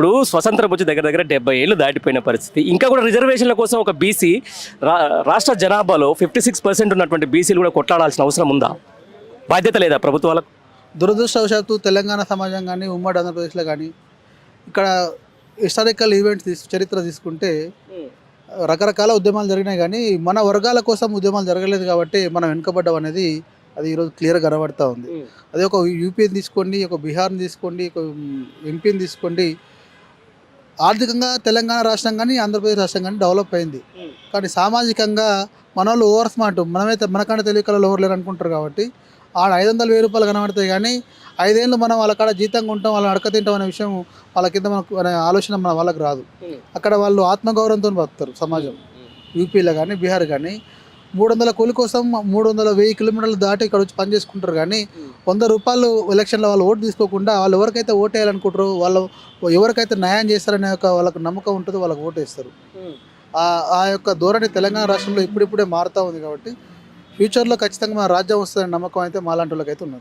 ఇప్పుడు స్వతంత్రం వచ్చి దగ్గర దగ్గర 70 ఏళ్ళు దాటిపోయిన పరిస్థితి. ఇంకా కూడా రిజర్వేషన్ల కోసం ఒక బీసీ రాష్ట్ర జనాభాలో 56% ఉన్నటువంటి బీసీలు కూడా కొట్లాడాల్సిన అవసరం ఉందా? బాధ్యత లేదా ప్రభుత్వాలకు? దురదృష్టవశాత్తు తెలంగాణ సమాజం కానీ ఉమ్మడి ఆంధ్రప్రదేశ్లో కానీ ఇక్కడ హిస్టారికల్ ఈవెంట్స్ చరిత్ర తీసుకుంటే రకరకాల ఉద్యమాలు జరిగినాయి, కానీ మన వర్గాల కోసం ఉద్యమాలు జరగలేదు కాబట్టి మనం వెనుకబడ్డం అనేది అది ఈరోజు క్లియర్గా కనబడతా ఉంది. అదే ఒక యూపీని తీసుకోండి, ఒక బీహార్ని తీసుకోండి, ఒక ఎంపీని తీసుకోండి, ఆర్థికంగా తెలంగాణ రాష్ట్రం కానీ ఆంధ్రప్రదేశ్ రాష్ట్రం కానీ డెవలప్ అయింది. కానీ సామాజికంగా మన వాళ్ళు ఓవర్ స్మార్ట్, మనమైతే మనకంటే తెలియకలు ఓవర్ లేరు అనుకుంటారు కాబట్టి ఆడ 500,000 రూపాయలు కనబడతాయి, కానీ 5 ఏళ్ళు మనం వాళ్ళ కాడ జీతంగా ఉంటాం, వాళ్ళని అడక తింటాం అనే విషయం వాళ్ళ కింద మనకు అనే ఆలోచన మన వాళ్ళకి రాదు. అక్కడ వాళ్ళు ఆత్మగౌరవంతో బతుకుతారు సమాజం. యూపీలో కానీ బీహార్ కానీ 300 కూలి కోసం 300-1000 కిలోమీటర్లు దాటి ఇక్కడ వచ్చి పని చేసుకుంటారు, కానీ 100 రూపాయలు ఎలక్షన్లో వాళ్ళు ఓటు తీసుకోకుండా వాళ్ళు ఎవరికైతే ఓటు వేయాలనుకుంటారో వాళ్ళు ఎవరికైతే న్యాయం చేస్తారనే ఒక వాళ్ళకి నమ్మకం ఉంటుందో వాళ్ళకి ఓటు వేస్తారు. ఆ యొక్క ధోరణి తెలంగాణ రాష్ట్రంలో ఇప్పుడిప్పుడే మారుతూ ఉంది కాబట్టి ఫ్యూచర్లో ఖచ్చితంగా మన రాజ్యం వస్తుందనే నమ్మకం అయితే మాలాంటి వాళ్ళకైతే ఉన్నది.